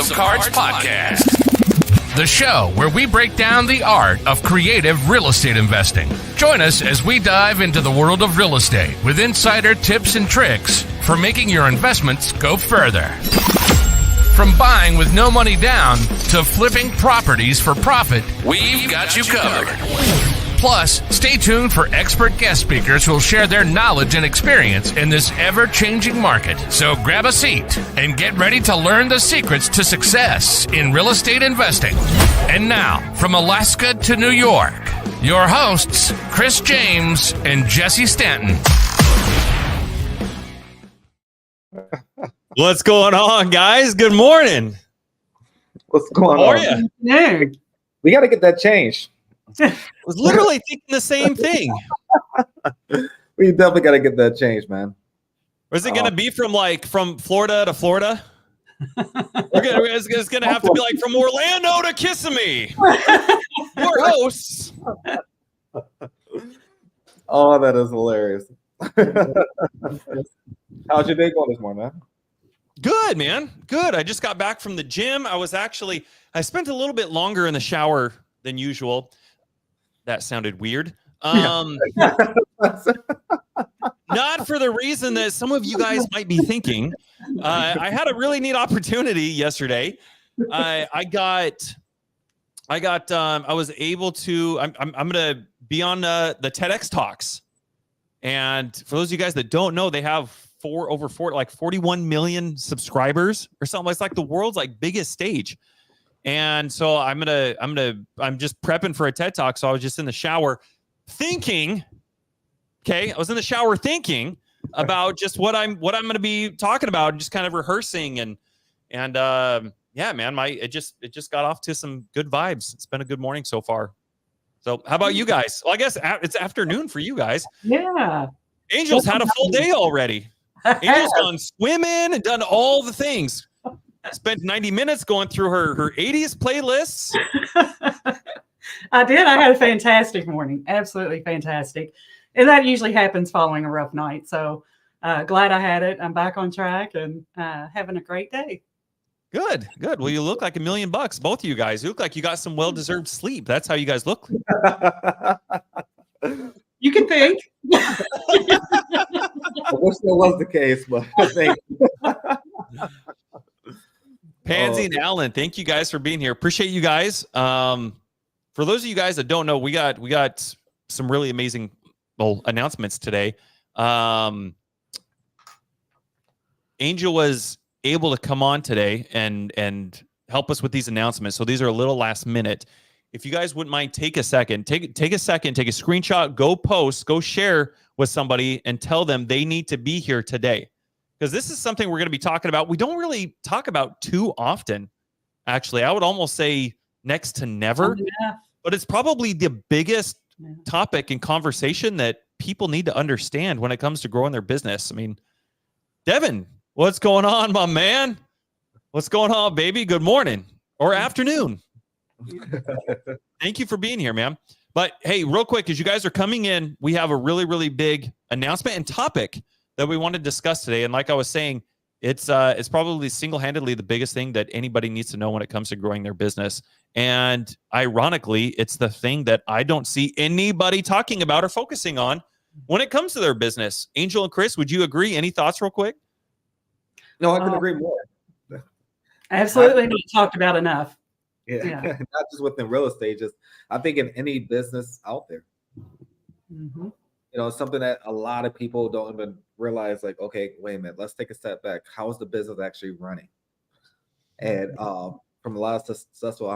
of Cards podcast, the show where we break down the art of creative real estate investing. Join us as we dive into the world of real estate with insider tips and tricks for making your investments go further. From buying with no money down to flipping properties for profit, we've got you covered. Plus, stay tuned for expert guest speakers who will share their knowledge and experience in this ever-changing market. So grab a seat and get ready to learn the secrets to success in real estate investing. And now, from Alaska to New York, your hosts, Chris James and Jesse Stanton. What's going on, guys? Good morning. What's going How on? are you? Yeah. We got to get that changed. I was literally thinking the same thing. We definitely got to get that changed, man. Or is it going to be from Florida to Florida? It's going to have to be like from Orlando to Kissimmee. Your hosts. Oh, that is hilarious. How's your day going this morning, man? Good, man. Good. I just got back from the gym. I spent a little bit longer in the shower than usual. That sounded weird. Not for the reason that some of you guys might be thinking. I had a really neat opportunity yesterday. I was able to. I'm going to be on the TEDx talks, and for those of you guys that don't know, they have 41 million subscribers or something. It's like the world's biggest stage. And so I'm just prepping for a TED Talk. So I was just in the shower thinking, about just what I'm going to be talking about and just kind of rehearsing and yeah, man, it just got off to some good vibes. It's been a good morning so far. So how about you guys? Well, I guess it's afternoon for you guys. Yeah. Angel's had a full day already. Angel's gone swimming and done all the things. Spent 90 minutes going through her 80s playlists. I did. I had a fantastic morning. Absolutely fantastic. And that usually happens following a rough night. So glad I had it. I'm back on track and having a great day. Good. Well, you look like $1 million, both of you guys. You look like you got some well-deserved sleep. That's how you guys look. You can think. I wish that was the case, but thank you. Pansy and Alan, thank you guys for being here. Appreciate you guys. For those of you guys that don't know, we got some really amazing announcements today. Angel was able to come on today and help us with these announcements. So these are a little last minute. If you guys wouldn't mind, take a second, take a screenshot, go post, go share with somebody and tell them they need to be here today. Because this is something we're going to be talking about. We don't really talk about too often, actually. I would almost say next to never. Yeah. But it's probably the biggest topic and conversation that people need to understand when it comes to growing their business. I mean, Devin, what's going on, my man? What's going on, baby? Good morning or afternoon. Thank you for being here, man. But hey, real quick, as you guys are coming in, we have a really, really big announcement and topic that we want to discuss today. And like I was saying, it's probably single-handedly the biggest thing that anybody needs to know when it comes to growing their business. And ironically, it's the thing that I don't see anybody talking about or focusing on when it comes to their business. Angel and Chris, would you agree? Any thoughts real quick? No, I could agree more. Absolutely not talked about enough. Yeah. Not just within real estate, just I think in any business out there. Mm-hmm. It's something that a lot of people don't even realize, okay, wait a minute, let's take a step back. How is the business actually running? And from a lot of successful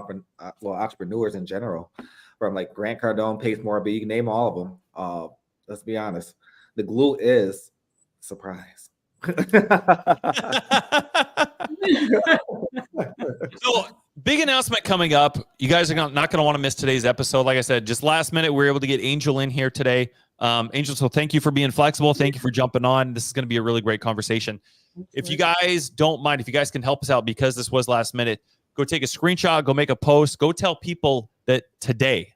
entrepreneurs in general, from Grant Cardone, Pace Morby, you can name all of them. Let's be honest. The glue is surprise. So big announcement coming up. You guys are not going to want to miss today's episode. Like I said, just last minute, we were able to get Angel in here today. Angel, so thank you for being flexible. Thank you for jumping on. This is going to be a really great conversation. If you guys don't mind, if you guys can help us out because this was last minute, go take a screenshot, go make a post, go tell people that today,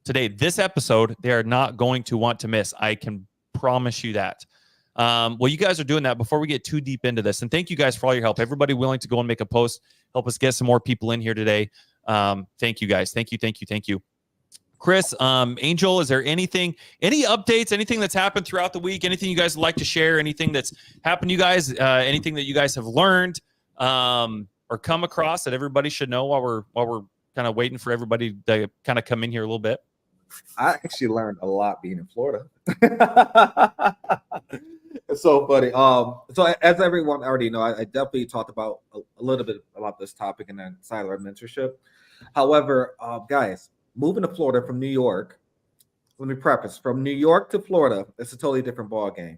this episode, they are not going to want to miss. I can promise you that. Well, you guys are doing that before we get too deep into this. And thank you guys for all your help. Everybody willing to go and make a post. help us get some more people in here today. Thank you guys. Thank you. Chris, Angel, is there any updates, anything that's happened throughout the week, anything you guys would like to share, anything that's happened to you guys, anything that you guys have learned or come across that everybody should know while we're kind of waiting for everybody to kind of come in here a little bit? I actually learned a lot being in Florida. It's so funny. So as everyone already know, I definitely talked about a little bit about this topic in the Siler mentorship. However, guys, moving to Florida from New York, let me preface, from New York to Florida, it's a totally different ball game.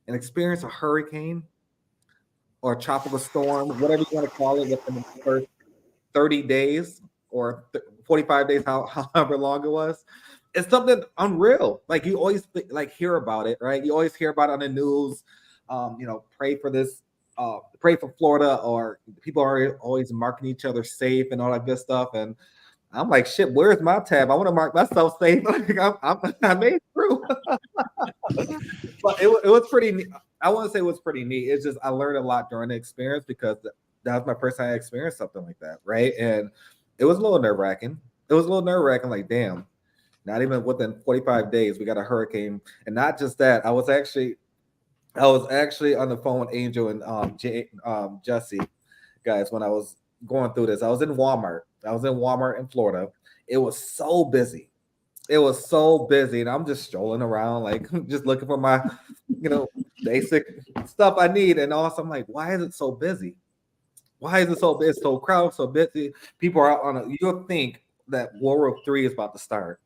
And experience a hurricane or a tropical storm, whatever you want to call it, within the first 30 days or 45 days, however long it was. It's something unreal. Like you always hear about it, right? You always hear about it on the news. Pray for this, pray for Florida, or people are always marking each other safe and all that good stuff. And I'm like, shit, where's my tab? I want to mark myself safe. I made it through. But it was pretty neat. I want to say it was pretty neat. It's just I learned a lot during the experience because that was my first time I experienced something like that, right? And it was a little nerve-wracking. Like, damn. Not even within 45 days, we got a hurricane. And not just that, I was actually on the phone with Angel and Jesse, guys, when I was going through this. I was in Walmart in Florida. It was so busy. And I'm just strolling around, like just looking for my, basic stuff I need. And also I'm like, why is it so busy? It's so crowded, so busy. People are out on it. You'll think that World War III is about to start.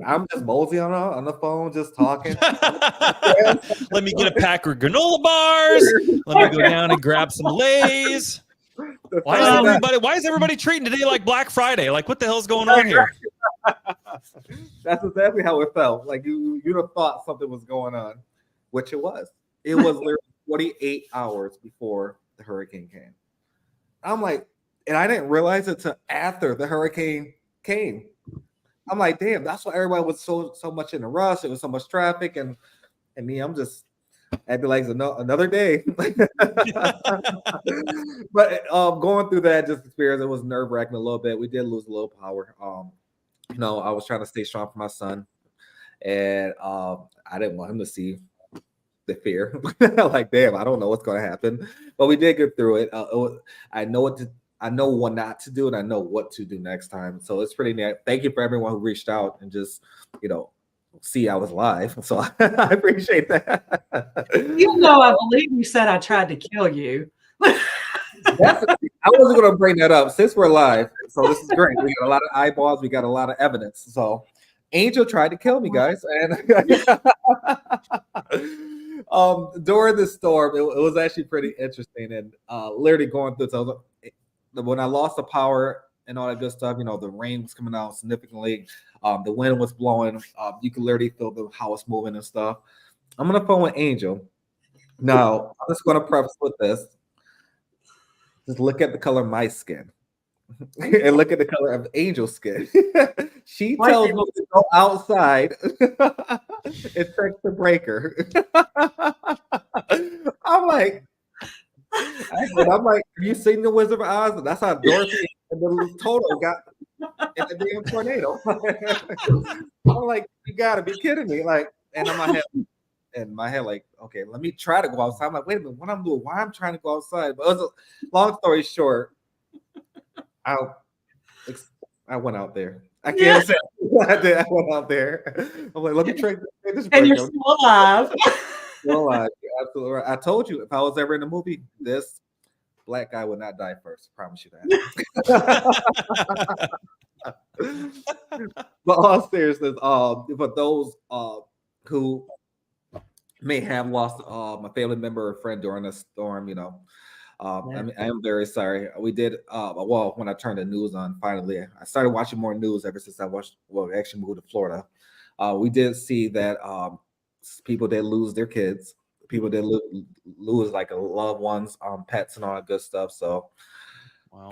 I'm just moseying on the phone, just talking. Let me get a pack of granola bars. Let me go down and grab some Lay's. Why is everybody treating today like Black Friday? Like, what the hell's going on here? That's exactly how it felt. Like you'd have thought something was going on, which it was. It was literally 48 hours before the hurricane came. I'm like, and I didn't realize it till after the hurricane came. I'm like, damn, that's why everybody was so much in a rush. It was so much traffic, and me, I'm just, I'd be like, another day. But going through that just experience, it was nerve-wracking a little bit. We did lose a little power. I was trying to stay strong for my son, and I didn't want him to see the fear. Like, damn, I don't know what's going to happen, but we did get through it. I know what not to do, and I know what to do next time. So it's pretty neat. Thank you for everyone who reached out and just, see I was live. So I appreciate that. Even though I believe you said I tried to kill you. I wasn't going to bring that up since we're live. So this is great. We got a lot of eyeballs. We got a lot of evidence. So Angel tried to kill me, guys. And during the storm, it was actually pretty interesting. And literally going through, so when I lost the power and all that good stuff, the rain was coming out significantly. The wind was blowing. You could literally feel the house moving and stuff. I'm on the phone with Angel. Now, I'm just going to preface with this. Just look at the color of my skin and look at the color of Angel's skin. She tells me to go outside and check the breaker. I'm like, have you seen The Wizard of Oz? That's how Dorothy and the Toto got in the damn tornado. I'm like, you gotta be kidding me! Like, and in my head, like, okay, let me try to go outside. I'm like, wait a minute, what I'm doing? Why I'm trying to go outside? But it was long story short, I went out there. I can't say I did. I went out there. I'm like, let me try this. And you're still alive. Still alive. Absolutely right. I told you, if I was ever in a movie, this black guy would not die first. I promise you that. But all seriousness, for those who may have lost a family member or friend during a storm, I am very sorry. We did when I turned the news on, finally, I started watching more news ever since I actually moved to Florida. We did see that people did lose their kids. People did lose like loved ones, pets and all that good stuff. So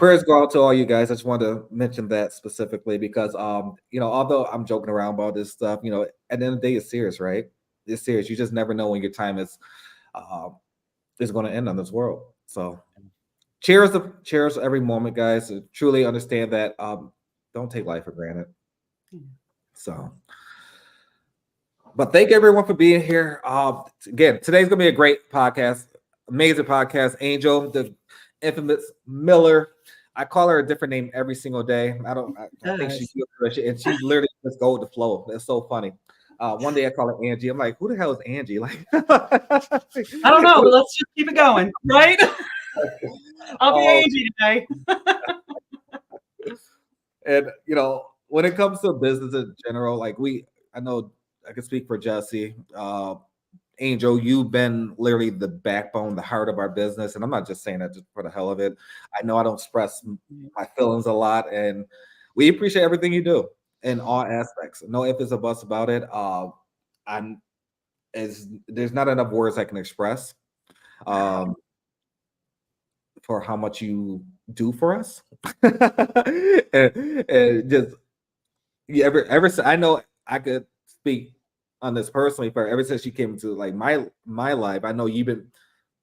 prayers go out to all you guys. I just wanted to mention that specifically because, although I'm joking around about this stuff, at the end of the day, it's serious, right? It's serious. You just never know when your time is going to end on this world. So cherish every moment, guys. To truly understand that don't take life for granted. So, but thank everyone for being here. Again, today's gonna be a great podcast, amazing podcast. Angel, the infamous Miller. I call her a different name every single day. I think she's and she literally just go with the flow. That's so funny. One day I call her Angie. I'm like, who the hell is Angie? Like, I don't know. But let's just keep it going, right? I'll be Angie today. And when it comes to business in general, like I know I can speak for Jesse. Angel, you've been literally the backbone, the heart of our business. And I'm not just saying that just for the hell of it. I know I don't express my feelings a lot, and we appreciate everything you do in all aspects. No ifs or buts about it. There's not enough words I can express for how much you do for us. and just ever I know I could speak on this personally, but ever since you came into like my life, I know you've been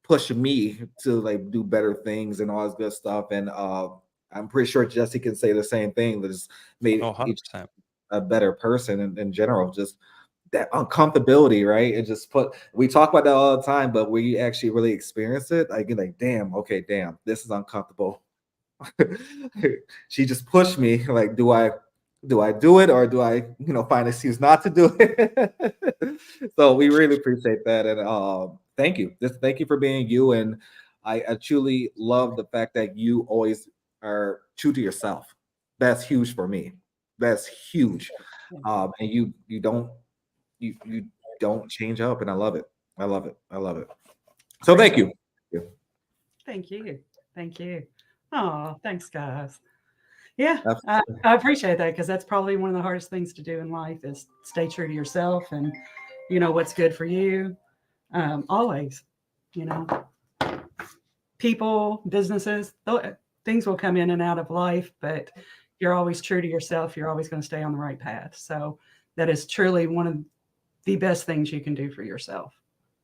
pushing me to like do better things and all this good stuff. And I'm pretty sure Jesse can say the same thing. That has made each a better person in general. Just that uncomfortability, right? It just we talk about that all the time, but we actually really experience it. I get like, damn, this is uncomfortable. She just pushed me. Like, do I do it, or do I, find an excuse not to do it? So we really appreciate that. And thank you. Thank you for being you. And I truly love the fact that you always are true to yourself. That's huge for me. That's huge. And you don't change up, and I love it. I love it. So thank you. Thank you. Oh, thanks, guys. Yeah, I appreciate that, because that's probably one of the hardest things to do in life is stay true to yourself and what's good for you. Always, people, businesses, things will come in and out of life, but you're always true to yourself. You're always going to stay on the right path. So that is truly one of the best things you can do for yourself.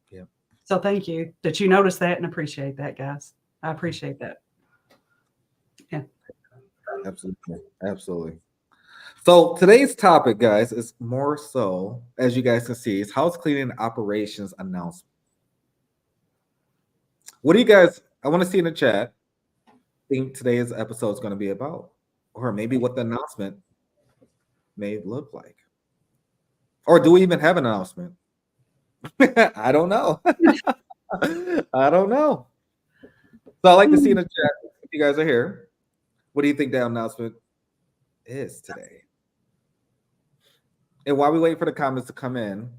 Yeah. So thank you that you noticed that and appreciate that, guys. I appreciate that. Yeah. Absolutely. So today's topic, guys, is more so, as you guys can see, is house cleaning operations announcement. What do you guys, I want to see in the chat, think today's episode is going to be about? Or maybe what the announcement may look like? Or do we even have an announcement? I don't know. I don't know. So I'd like to see in the chat if you guys are here. What do you think that announcement is today? And while we wait for the comments to come in,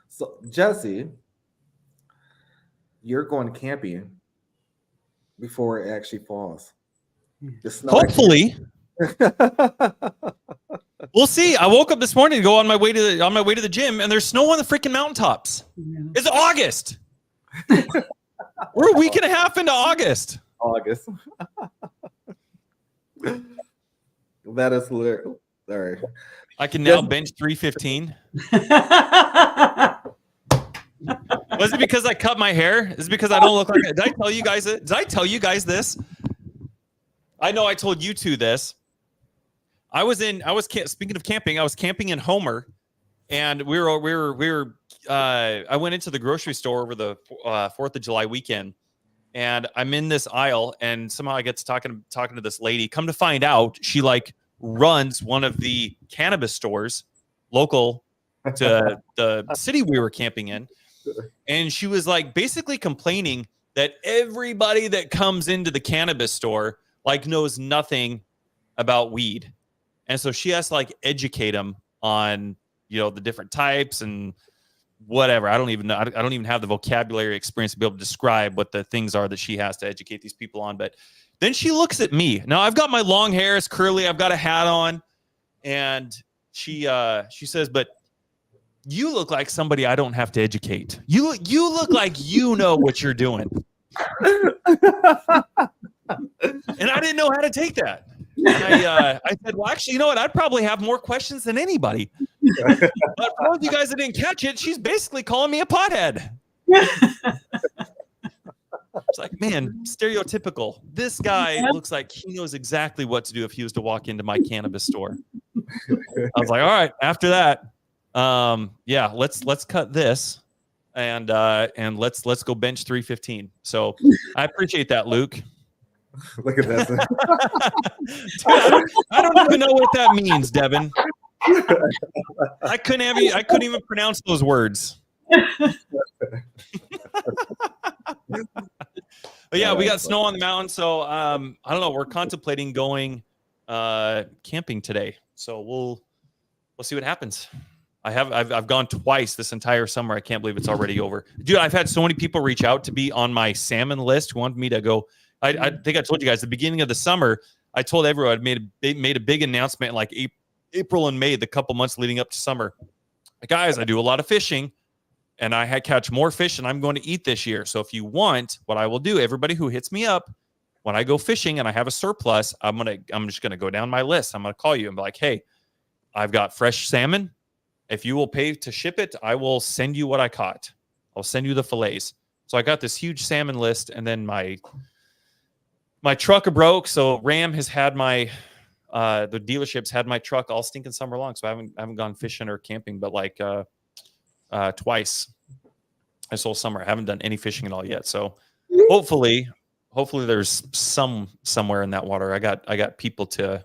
so Jesse, you're going camping before it actually falls. Hopefully. We'll see. I woke up this morning to go on my way to the gym, and there's snow on the freaking mountaintops. Yeah. It's August. We're a week and a half into August. That is hilarious. Sorry. I can now bench 315. Was it because I cut my hair? Is it because I don't look like it? Did I tell you guys it? Did I tell you guys this? I know I told you two this. Speaking of camping, I was camping in Homer, and I went into the grocery store over the 4th of July weekend. And I'm in this aisle, and somehow I get to talking to this lady. Come to find out, she runs one of the cannabis stores local to the city we were camping in. And she was basically complaining that everybody that comes into the cannabis store knows nothing about weed. And so she has to educate them on, the different types and whatever. I don't even know. I don't even have the vocabulary experience to be able to describe what the things are that she has to educate these people on. But then she looks at me. Now I've got my long hair, it's curly. I've got a hat on, and she says, "But you look like somebody I don't have to educate. You look like you know what you're doing." And I didn't know how to take that. And I said, "Well, actually, you know what? I'd probably have more questions than anybody." But for all of you guys that didn't catch it, she's basically calling me a pothead. It's like, man, stereotypical. This guy looks like he knows exactly what to do if he was to walk into my cannabis store. I was like, all right, after that, yeah, let's cut this and let's go bench 315. So I appreciate that, Luke. Look at that. Dude, I don't even know what that means, Devin. I couldn't even pronounce those words. But yeah, we got snow on the mountain, so I don't know. We're contemplating going camping today, so we'll see what happens. I've gone twice this entire summer. I can't believe it's already over, dude. I've had so many people reach out to be on my salmon list who wanted me to go. I think I told you guys the beginning of the summer. I told everyone I'd made a big announcement in like April and May, the couple months leading up to summer. Guys, I do a lot of fishing. And I catch more fish than I'm going to eat this year. So if you want, what I will do, everybody who hits me up, when I go fishing and I have a surplus, I'm just gonna go down my list. I'm gonna call you and be like, hey, I've got fresh salmon. If you will pay to ship it, I will send you what I caught. I'll send you the fillets. So I got this huge salmon list, and then my truck broke. So Ram has had the dealerships had my truck all stinking summer long. So I haven't gone fishing or camping, but like twice this whole summer. I haven't done any fishing at all yet. So hopefully there's somewhere in that water. I got people to.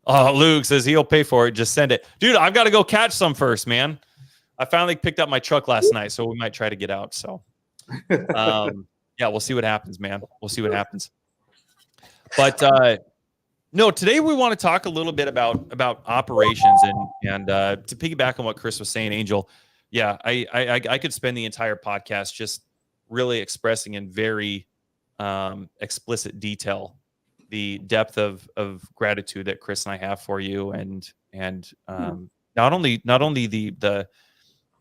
Oh, Luke says he'll pay for it. Just send it, dude. I've got to go catch some first, man. I finally picked up my truck last night, so we might try to get out. So, yeah, we'll see what happens, man. We'll see what happens. But no, today we want to talk a little bit about operations and to piggyback on what Chris was saying, Angel. Yeah, I could spend the entire podcast just really expressing in very explicit detail the depth of gratitude that Chris and I have for you, and not only the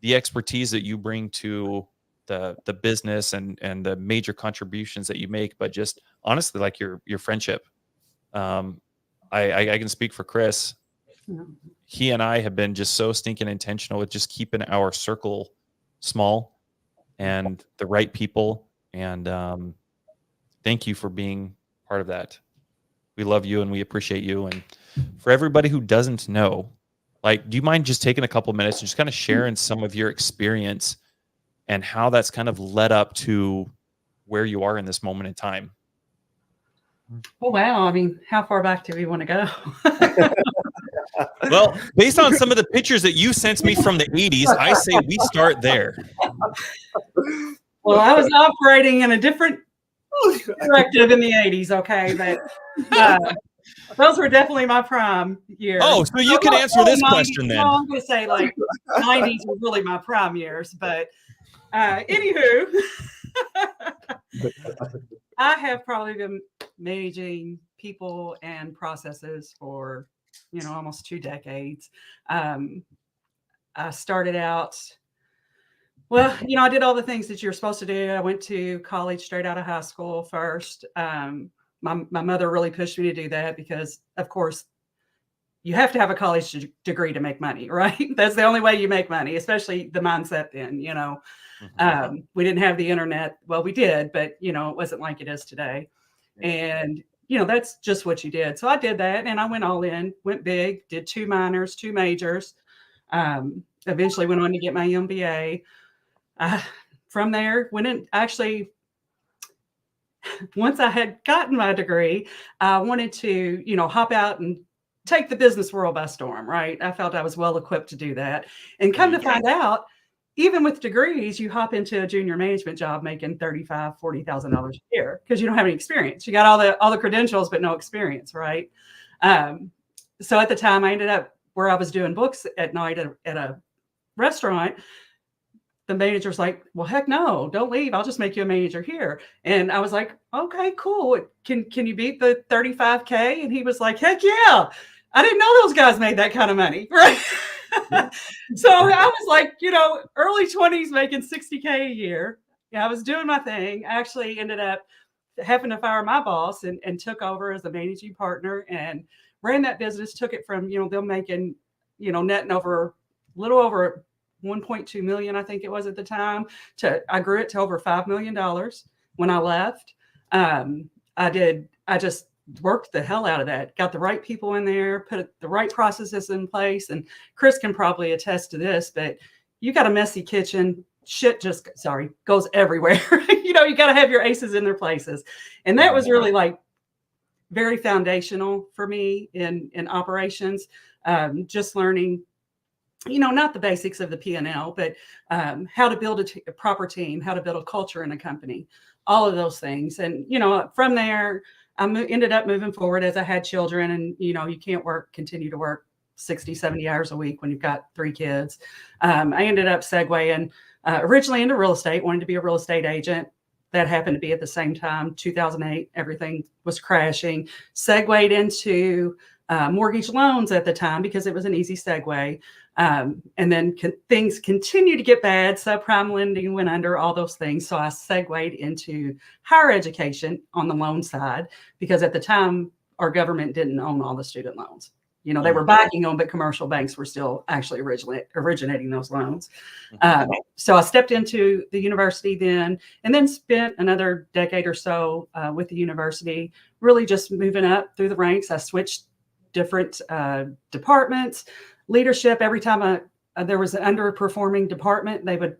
expertise that you bring to the business and the major contributions that you make, but just honestly, like your friendship. I can speak for Chris. He and I have been just so stinking intentional with just keeping our circle small and the right people. And thank you for being part of that. We love you and we appreciate you. And for everybody who doesn't know, like, do you mind just taking a couple minutes and just kind of sharing some of your experience and how that's kind of led up to where you are in this moment in time? Oh, wow. I mean, how far back do we want to go? Well, based on some of the pictures that you sent me from the 80s, I say we start there. Well, I was operating in a different directive in the 80s, okay? But those were definitely my prime years. Oh, so you can answer this question then. No, I'm going to say like 90s were really my prime years. But anywho, I have probably been managing people and processes for, almost 2 decades. I started out, well, I did all the things that you're supposed to do. I went to college straight out of high school first. My mother really pushed me to do that because, of course, you have to have a college degree to make money, right? That's the only way you make money, especially the mindset then, Mm-hmm. We didn't have the internet. Well, we did, but, it wasn't like it is today. And, that's just what you did. So I did that and I went all in, went big, did 2 minors, 2 majors, eventually went on to get my MBA. From there, once I had gotten my degree, I wanted to, hop out and take the business world by storm, right? I felt I was well equipped to do that. And come to find out, even with degrees, you hop into a junior management job making $35,000, $40,000 a year because you don't have any experience. You got all the credentials, but no experience, right? So at the time, I ended up where I was doing books at night at a restaurant. The manager's like, well, heck no, don't leave. I'll just make you a manager here. And I was like, okay, cool. Can you beat the $35K? And he was like, heck yeah. I didn't know those guys made that kind of money, right? So I was like, early 20s making $60K a year. Yeah, I was doing my thing. I actually ended up having to fire my boss and took over as a managing partner and ran that business, took it from, them making, netting over a little over 1.2 million, I think it was at the time, I grew it to over $5 million. when I left. I just worked the hell out of that, got the right people in there, put the right processes in place. And Chris can probably attest to this, but you got a messy kitchen, shit just, goes everywhere. You got to have your aces in their places. And that was really like very foundational for me in operations. Just learning, not the basics of the P&L, but how to build a proper team, how to build a culture in a company, all of those things. And, from there, I ended up moving forward as I had children. And, you can't continue to work 60, 70 hours a week when you've got 3 kids. I ended up segueing originally into real estate, wanted to be a real estate agent. That happened to be at the same time, 2008, everything was crashing. Segued into mortgage loans at the time because it was an easy segue. And then things continued to get bad. Subprime lending went under, all those things. So I segued into higher education on the loan side because at the time, our government didn't own all the student loans. They were backing them, but commercial banks were still actually originating those loans. So I stepped into the university then, and then spent another decade or so with the university, really just moving up through the ranks. I switched different departments, leadership. Every time there was an underperforming department, they would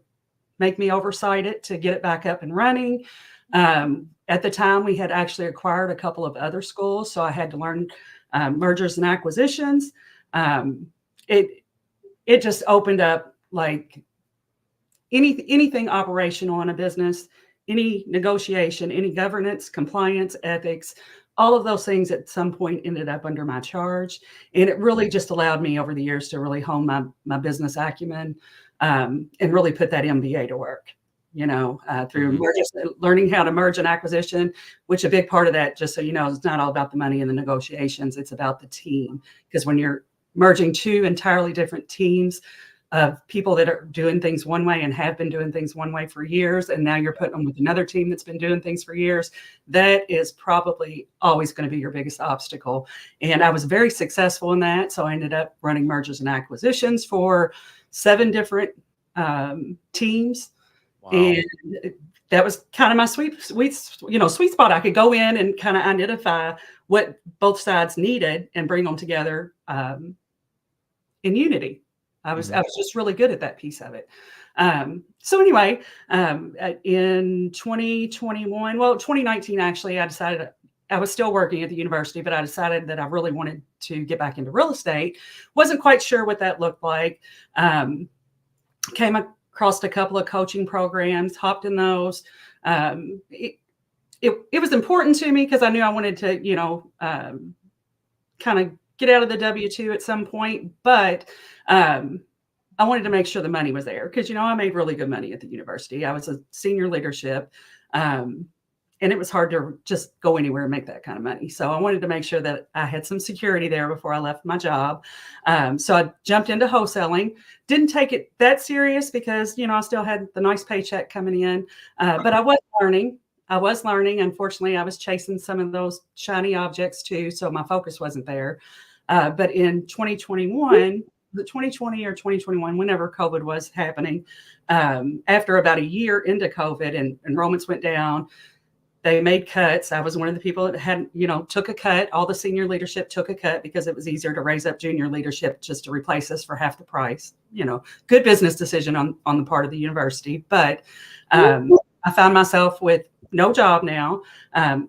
make me oversight it to get it back up and running. At the time, we had actually acquired a couple of other schools, so I had to learn mergers and acquisitions. It just opened up like anything operational in a business, any negotiation, any governance, compliance, ethics, all of those things at some point ended up under my charge. And it really just allowed me over the years to really hone my business acumen and really put that MBA to work. Through learning how to merge an acquisition, which a big part of that, just so you know, is not all about the money and the negotiations. It's about the team. Because when you're merging 2 entirely different teams of people that are doing things one way and have been doing things one way for years, and now you're putting them with another team that's been doing things for years, that is probably always going to be your biggest obstacle. And I was very successful in that. So I ended up running mergers and acquisitions for 7 different teams. Wow. And that was kind of my sweet spot. I could go in and kind of identify what both sides needed and bring them together in unity. I was just really good at that piece of it. So anyway, in 2019, actually, I decided I was still working at the university, but I decided that I really wanted to get back into real estate. Wasn't quite sure what that looked like. Came across a couple of coaching programs, hopped in those. It was important to me because I knew I wanted to, kind of get out of the W-2 at some point, but I wanted to make sure the money was there because, I made really good money at the university. I was a senior leadership, and it was hard to just go anywhere and make that kind of money. So I wanted to make sure that I had some security there before I left my job. So I jumped into wholesaling, didn't take it that serious because, I still had the nice paycheck coming in, but I was learning. Unfortunately, I was chasing some of those shiny objects too. So my focus wasn't there. But in 2021, the 2020 or 2021, whenever COVID was happening, after about a year into COVID and enrollments went down, they made cuts. I was one of the people that had, took a cut. All the senior leadership took a cut because it was easier to raise up junior leadership just to replace us for half the price. Good business decision on the part of the university. But I found myself with no job now.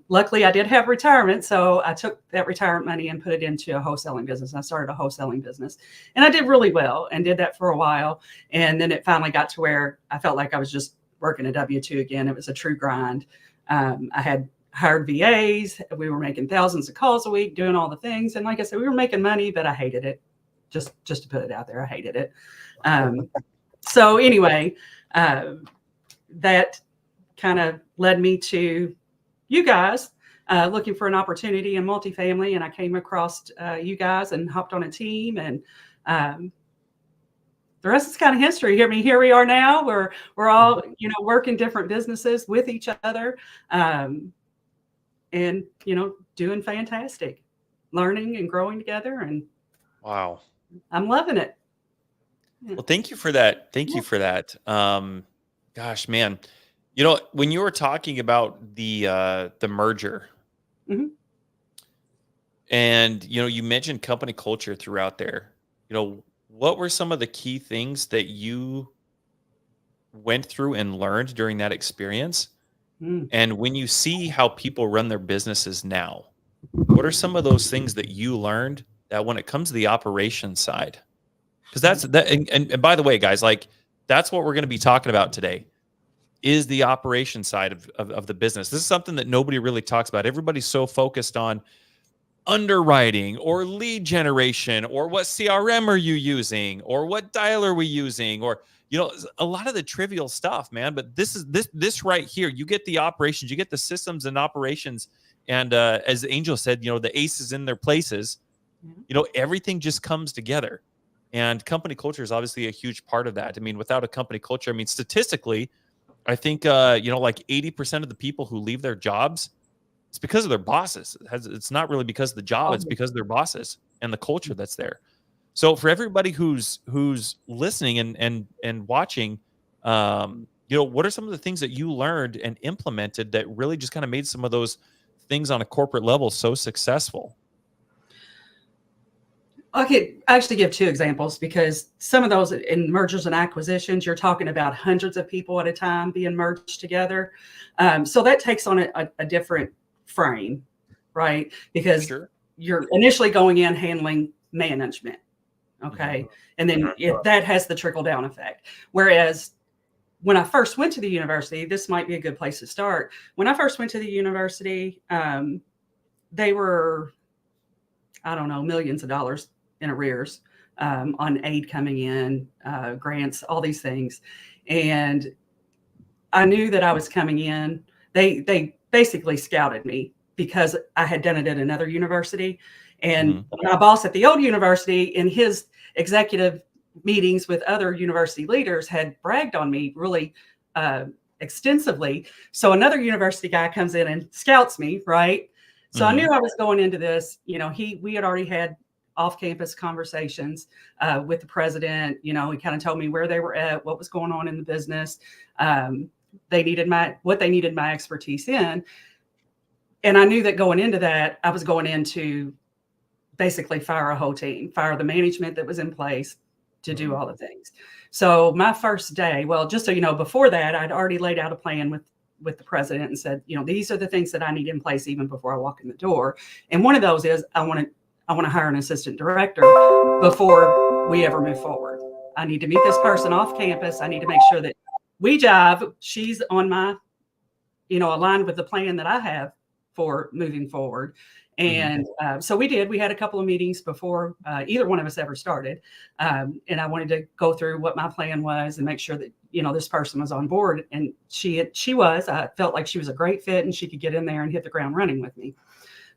Luckily, I did have retirement. So I took that retirement money and put it into a wholesaling business. I started a wholesaling business and I did really well and did that for a while. And then it finally got to where I felt like I was just working a W-2 again. It was a true grind. I had hired VAs. We were making thousands of calls a week, doing all the things. And like I said, we were making money, but I hated it. Just to put it out there, I hated it. So anyway, that kind of led me to you guys looking for an opportunity in multifamily. And I came across you guys and hopped on a team and the rest is kind of history. Here we are now. We're all, working different businesses with each other, and doing fantastic, learning and growing together. And wow, I'm loving it. Well, thank you for that. Thank you for that. Gosh, man, You know, when you were talking about the merger, Mhm. and you mentioned company culture throughout there. What were some of the key things that you went through and learned during that experience? Mm. And when you see how people run their businesses now, what are some of those things that you learned that when it comes to the operation side? Because that's that, and by the way, guys, like that's what we're going to be talking about today is the operation side of the business. This is something that nobody really talks about. Everybody's so focused on underwriting or lead generation or what CRM are you using or what dial are we using or a lot of the trivial stuff, man. But this right here, you get the operations, you get the systems and operations, and as Angel said, the aces in their places. Everything just comes together, and company culture is obviously a huge part of that. I mean, without a company culture, I mean, statistically, I think like 80% of the people who leave their jobs, it's because of their bosses. It's not really because of the job. It's because of their bosses and the culture that's there. So for everybody who's listening and watching, what are some of the things that you learned and implemented that really just kind of made some of those things on a corporate level so successful? I could actually give two examples because some of those in mergers and acquisitions, you're talking about hundreds of people at a time being merged together. So that takes on a different frame, right? Because you're initially going in handling management, okay? And then that has the trickle down effect. Whereas when I first went to the university, this might be a good place to start. When I first went to the university, they were, I don't know, millions of dollars in arrears on aid coming in, grants, all these things. And I knew that I was coming in. They basically scouted me because I had done it at another university. And my boss at the old university in his executive meetings with other university leaders had bragged on me really extensively. So another university guy comes in and scouts me, right? So I knew I was going into this, we had already had off-campus conversations with the president. He kind of told me where they were at, what was going on in the business. They needed what they needed my expertise in. And I knew that going into that, I was going in to basically fire a whole team, fire the management that was in place to do all the things. So my first day, well, just so you know, before that, I'd already laid out a plan with the president and said, these are the things that I need in place even before I walk in the door. And one of those is I want to hire an assistant director before we ever move forward. I need to meet this person off campus. I need to make sure that we jive. She's on my, aligned with the plan that I have for moving forward. And so we did. We had a couple of meetings before either one of us ever started. And I wanted to go through what my plan was and make sure that, this person was on board. And she was. I felt like she was a great fit and she could get in there and hit the ground running with me.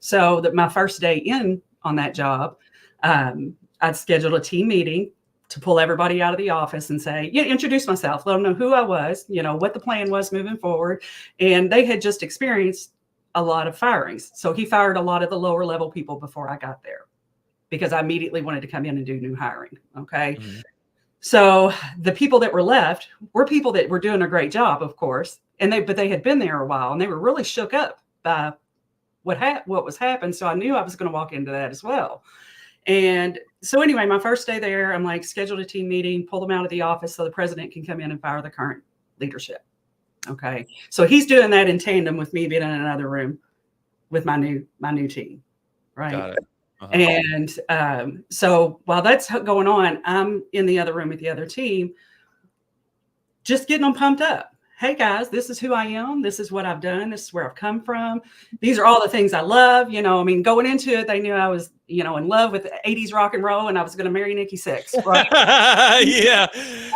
So that my first day in on that job, I'd scheduled a team meeting to pull everybody out of the office and say, introduce myself, let them know who I was, what the plan was moving forward. And they had just experienced a lot of firings. So he fired a lot of the lower level people before I got there because I immediately wanted to come in and do new hiring. Okay. So the people that were left were people that were doing a great job, of course. But they had been there a while and they were really shook up by what was happening. So I knew I was going to walk into that as well. And so anyway, my first day there, I'm like, scheduled a team meeting, pull them out of the office so the president can come in and fire the current leadership. Okay. So he's doing that in tandem with me being in another room with my new team. Right. Got it. And so while that's going on, I'm in the other room with the other team, just getting them pumped up. Hey guys, this is who I am. This is what I've done. This is where I've come from. These are all the things I love. Going into it, they knew I was, in love with 80s rock and roll and I was going to marry Nikki Sixx. Right? Yeah.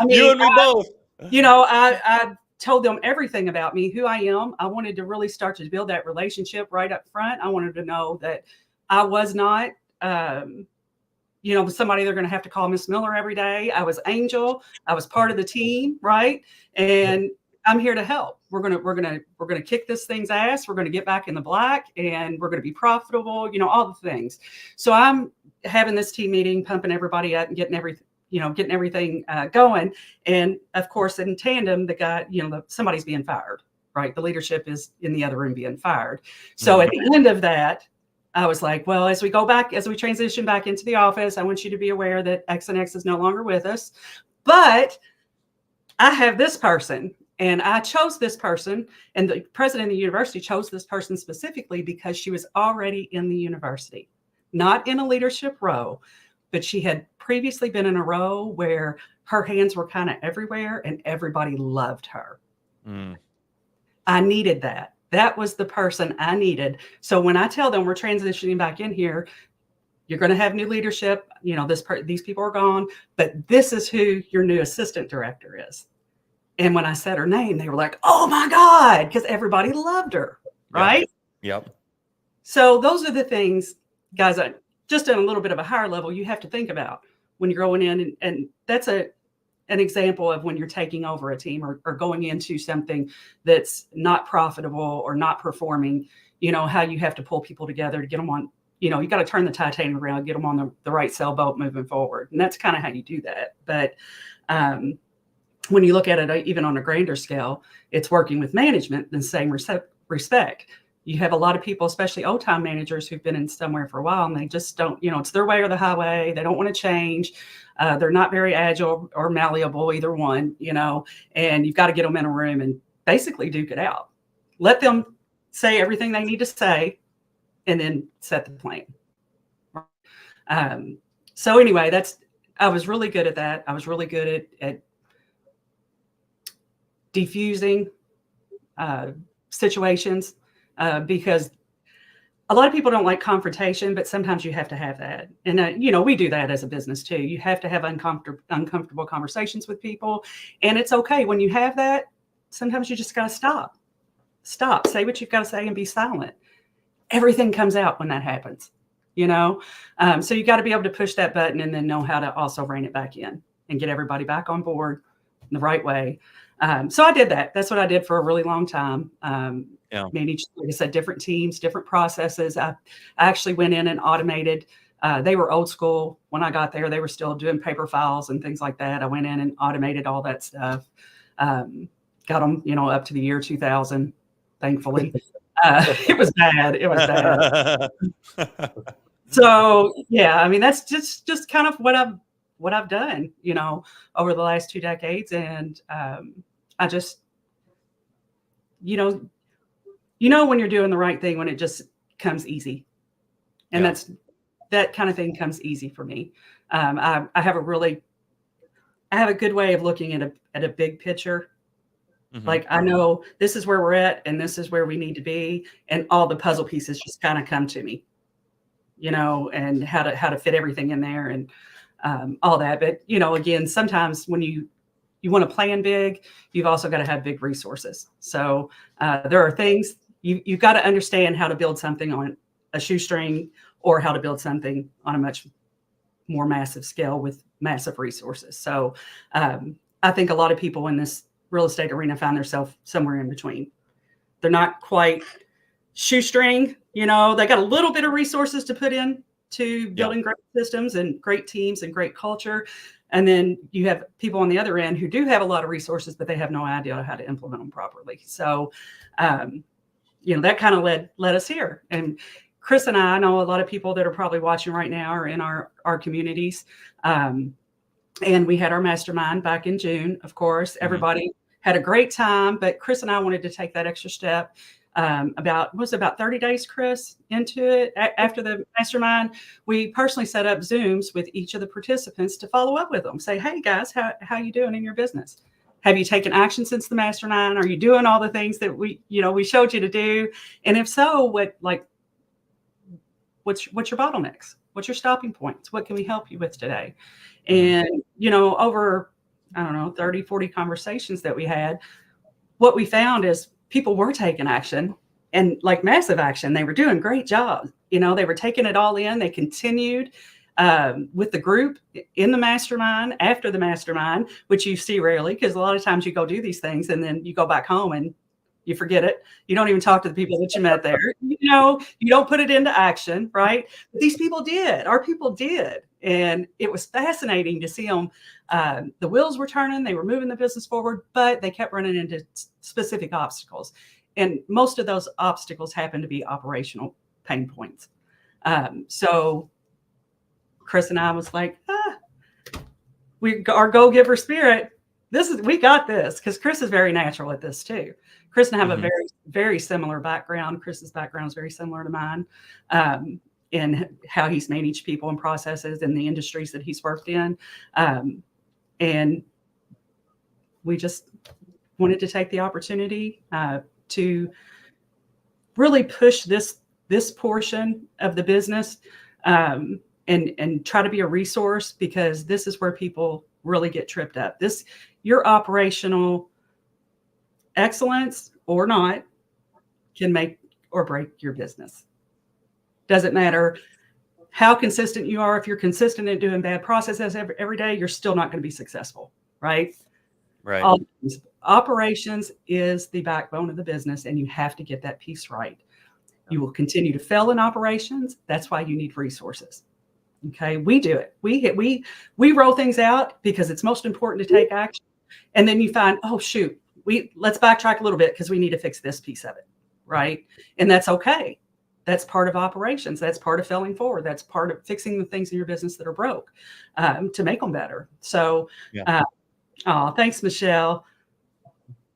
You and me both. I told them everything about me, who I am. I wanted to really start to build that relationship right up front. I wanted to know that I was not, somebody they're going to have to call Miss Miller every day. I was Angel. I was part of the team. Right. And I'm here to help. We're gonna kick this thing's ass. We're gonna get back in the black, and we're gonna be profitable. All the things. So I'm having this team meeting, pumping everybody up, and getting everything going. And of course, in tandem, the guy, somebody's being fired. right? The leadership is in the other room being fired. So at the end of that, I was like, well, as we transition back into the office, I want you to be aware that X and X is no longer with us. But I have this person, and I chose this person, and the president of the university chose this person specifically because she was already in the university, not in a leadership role, but she had previously been in a role where her hands were kind of everywhere and everybody loved her. I needed that. That was the person I needed. So when I tell them we're transitioning back in here, you're going to have new leadership. You know, these people are gone, but this is who your new assistant director is. And when I said her name, they were like, oh my God, because everybody loved her. Right. Yep. So those are the things, guys, just on a little bit of a higher level, you have to think about when you're going in. And that's an example of when you're taking over a team or going into something that's not profitable or not performing, you know, how you have to pull people together to get them on, you know, you got to turn the Titanic around, get them on the right sailboat moving forward. And that's kind of how you do that. But when you look at it, even on a grander scale, it's working with management in the same respect. You have a lot of people, especially old time managers who've been in somewhere for a while, and they just don't, you know, it's their way or the highway. They don't want to change. They're not very agile or malleable, either one, you know, and you've got to get them in a room and basically duke it out. Let them say everything they need to say and then set the plan. So anyway, I was really good at that. I was really good at diffusing situations because a lot of people don't like confrontation, but sometimes you have to have that. And, you know, we do that as a business too. You have to have uncomfortable conversations with people. And it's okay when you have that. Sometimes you just got to stop, say what you've got to say and be silent. Everything comes out when that happens, you know? So you got to be able to push that button and then know how to also rein it back in and get everybody back on board in the right way. So I did that. That's what I did for a really long time. Managed, like I said, different teams, different processes. I actually went in and automated. They were old school. When I got there, they were still doing paper files and things like that. I went in and automated all that stuff. Got them, you know, up to the year 2000, thankfully. It was bad. It was bad. So, yeah, I mean, that's just kind of what I've done, you know, over the last 2 decades. And I just, you know, when you're doing the right thing, when it just comes easy. And that kind of thing comes easy for me. I have a good way of looking at a big picture. Mm-hmm. Like, I know this is where we're at and this is where we need to be. And all the puzzle pieces just kind of come to me, you know, and how to fit everything in there and all that. But, you know, again, sometimes when you want to plan big, you've also got to have big resources. So there are things you've got to understand how to build something on a shoestring or how to build something on a much more massive scale with massive resources. So I think a lot of people in this real estate arena find themselves somewhere in between. They're not quite shoestring, you know, they got a little bit of resources to put in to building great systems and great teams and great culture. And then you have people on the other end who do have a lot of resources, but they have no idea how to implement them properly. So, you know, that kind of led us here. And Chris and I know a lot of people that are probably watching right now are in our communities. And we had our mastermind back in June, of course. Everybody had a great time, but Chris and I wanted to take that extra step. About 30 days, Chris, into it. After the mastermind, we personally set up Zooms with each of the participants to follow up with them. Say, hey guys, how you doing in your business? Have you taken action since the mastermind? Are you doing all the things that we showed you to do? And if so, what's your bottlenecks? What's your stopping points? What can we help you with today? And, you know, over, 30, 40 conversations that we had, what we found is people were taking action and like massive action. They were doing great jobs. You know, they were taking it all in. They continued with the group in the mastermind, after the mastermind, which you see rarely because a lot of times you go do these things and then you go back home and you forget it. You don't even talk to the people that you met there. You know, you don't put it into action, right? But these people did. Our people did. And it was fascinating to see them. The wheels were turning, they were moving the business forward, but they kept running into specific obstacles. And most of those obstacles happened to be operational pain points. So Chris and I was like, our go-giver spirit, we got this, because Chris is very natural at this too. Chris and I have a very, very similar background. Chris's background is very similar to mine. In how he's managed people and processes in the industries that he's worked in. And we just wanted to take the opportunity to really push this portion of the business and try to be a resource, because this is where people really get tripped up. Your operational excellence or not can make or break your business. Doesn't matter how consistent you are. If you're consistent in doing bad processes every day, you're still not going to be successful, right? Right. Operations is the backbone of the business, and you have to get that piece right. You will continue to fail in operations. That's why you need resources. Okay, we do it. We roll things out because it's most important to take action, and then you find, oh shoot, let's backtrack a little bit because we need to fix this piece of it, right? And that's okay. That's part of operations. That's part of failing forward. That's part of fixing the things in your business that are broke to make them better. So, thanks, Michelle.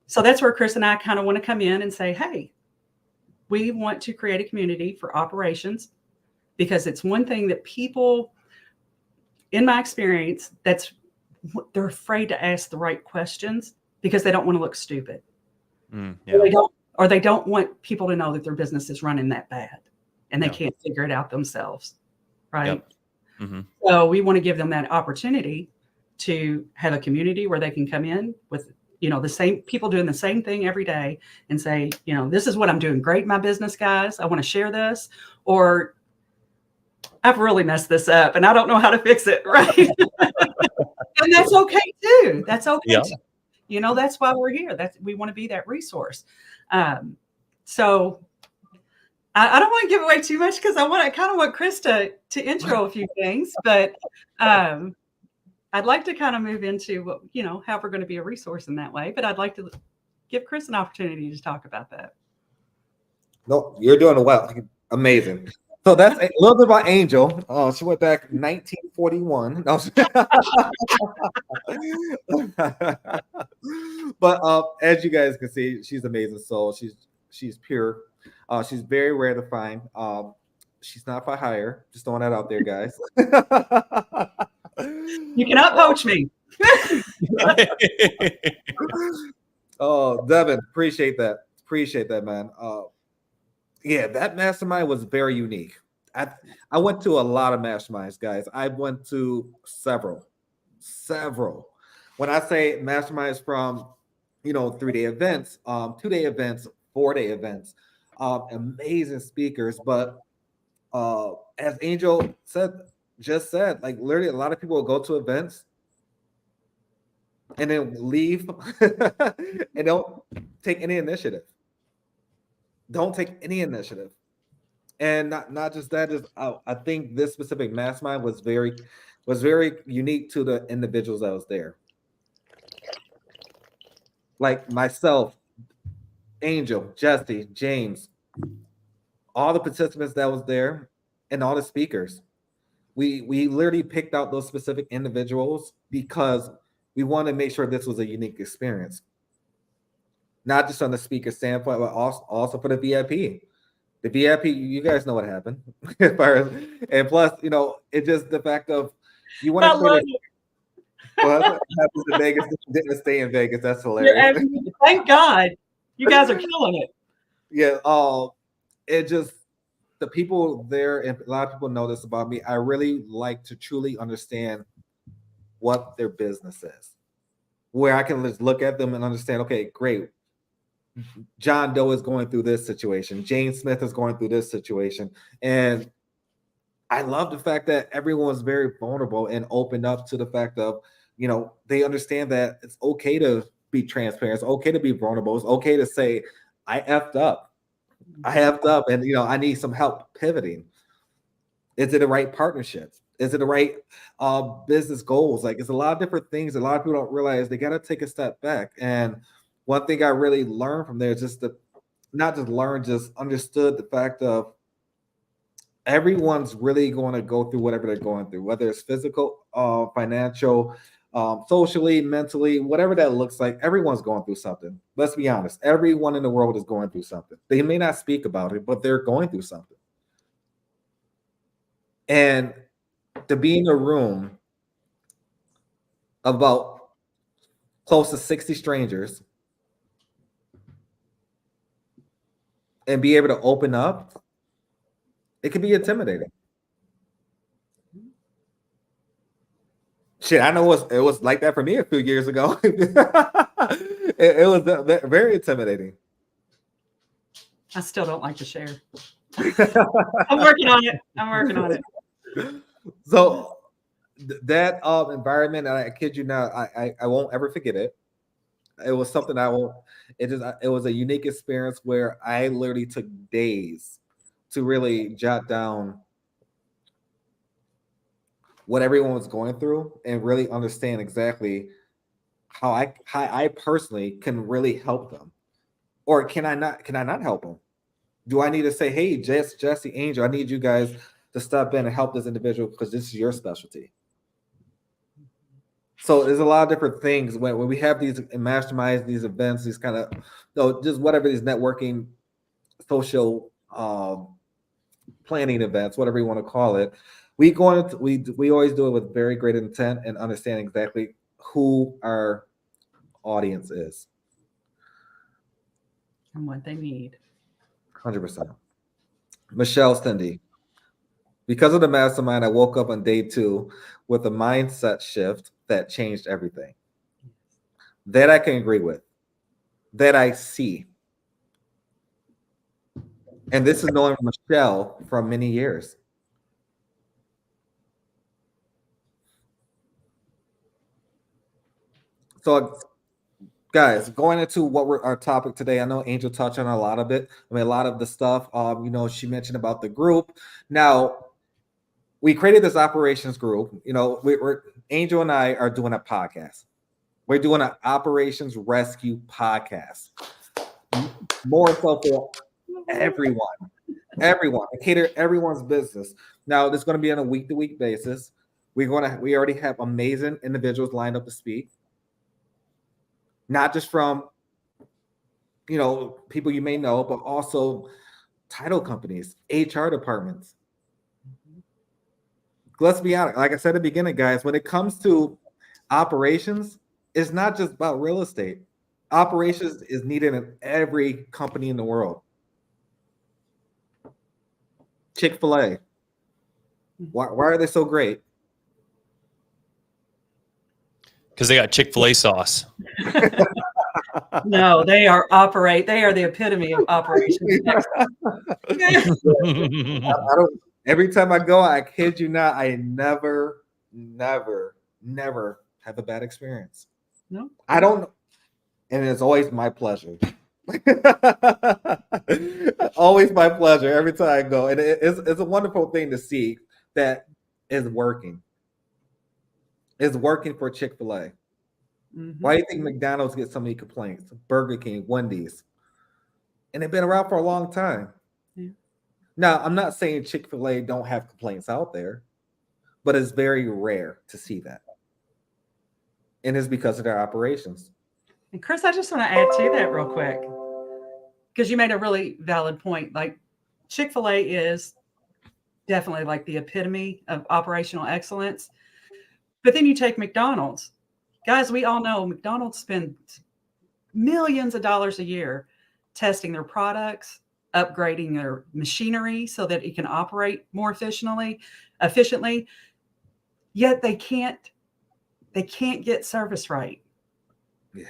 So that's where Chris and I kind of want to come in and say, hey, we want to create a community for operations, because it's one thing that people, in my experience, they're afraid to ask the right questions because they don't want to look stupid. Or they don't want people to know that their business is running that bad and they can't figure it out themselves, right? Yep. So we want to give them that opportunity to have a community where they can come in with, the same people doing the same thing every day and say, this is what I'm doing great in my business, guys. I want to share this, or I've really messed this up and I don't know how to fix it, right? And that's okay too. That's okay too. That's why we're here. We want to be that resource. So I don't want to give away too much, because I kind of want Chris to intro a few things, but I'd like to kind of move into how we're going to be a resource in that way. But I'd like to give Chris an opportunity to talk about that. No, you're doing well. Amazing. So that's a little bit about Angel. She went back 1941. No. But as you guys can see, she's amazing soul. She's pure. She's very rare to find. She's not for hire. Just throwing that out there, guys. You cannot poach me. Oh, Devin, appreciate that. Appreciate that, man. Yeah, that mastermind was very unique. I went to a lot of masterminds, guys. I went to several. When I say masterminds, from 3-day events, 2-day events, 4-day events, amazing speakers. But as Angel just said, like literally, a lot of people will go to events and then leave and don't take any initiative. And not just that, I think this specific mastermind was very unique to the individuals that was there. Like myself, Angel, Jesse, James, all the participants that was there, and all the speakers. We literally picked out those specific individuals because we wanted to make sure this was a unique experience. Not just on the speaker standpoint, but also for the VIP. The VIP, you guys know what happened. And plus, it's just the fact of you want to create what happens in Vegas didn't stay in Vegas. That's hilarious. Thank God. You guys are killing it. Yeah. It just, the people there, and a lot of people know this about me, I really like to truly understand what their business is, where I can just look at them and understand, okay, great. John Doe is going through this situation. Jane Smith is going through this situation. And I love the fact that everyone's very vulnerable and opened up to the fact of, they understand that it's okay to be transparent. It's okay to be vulnerable. It's okay to say, I effed up. And, I need some help pivoting. Is it the right partnership? Is it the right business goals? Like, it's a lot of different things. A lot of people don't realize they got to take a step back. And one thing I really learned from there is just not just learn, just understood the fact of everyone's really going to go through whatever they're going through, whether it's physical, financial, socially, mentally, whatever that looks like. Everyone's going through something. Let's be honest. Everyone in the world is going through something. They may not speak about it, but they're going through something. And to be in a room of about close to 60 strangers and be able to open up, it can be intimidating. Shit, I know it was like that for me a few years ago. it was very intimidating. I still don't like to share. I'm working on it. So that environment, and I kid you not, I won't ever forget it. It was something it was a unique experience where I literally took days to really jot down what everyone was going through and really understand exactly how I personally can really help them. Or can I not help them? Do I need to say, hey, Jesse, Angel, I need you guys to step in and help this individual because this is your specialty? So there's a lot of different things when we have these masterminds, these events, these kind of, just whatever, these networking, social planning events, whatever you want to call it. We always do it with very great intent and understand exactly who our audience is And what they need. 100%. Michelle Cindy. Because of the mastermind, I woke up on day 2 with a mindset shift that changed everything. That I can agree with. That I see. And this is knowing Michelle from many years. So, guys, going into our topic today, I know Angel touched on a lot of it. I mean, a lot of the stuff, she mentioned about the group. Now, we created this operations group. We're Angel and I are doing a podcast. We're doing an operations rescue podcast. More so for everyone. Cater everyone's business. Now, this is going to be on a week-to-week basis. We already have amazing individuals lined up to speak. Not just from, people you may know, but also title companies, HR departments. Let's be honest. Like I said at the beginning, guys, when it comes to operations, it's not just about real estate. Operations is needed in every company in the world. Chick-fil-A. Why are they so great? Because they got Chick-fil-A sauce. No, they are the epitome of operations. Every time I go, I kid you not, I never have a bad experience. No, I don't, and it's always my pleasure. Always my pleasure every time I go, and it's a wonderful thing to see that is working. Is working for Chick-fil-A. Mm-hmm. Why do you think McDonald's gets so many complaints? Burger King, Wendy's, and they've been around for a long time. Yeah. Now, I'm not saying Chick-fil-A don't have complaints out there, but it's very rare to see that, and it's because of their operations. And Chris, I just want to add to that real quick, because you made a really valid point. Like, Chick-fil-A is definitely like the epitome of operational excellence. But then you take McDonald's. Guys, we all know McDonald's spends millions of dollars a year testing their products, upgrading their machinery so that it can operate more efficiently. Yet they can't get service right. Yeah.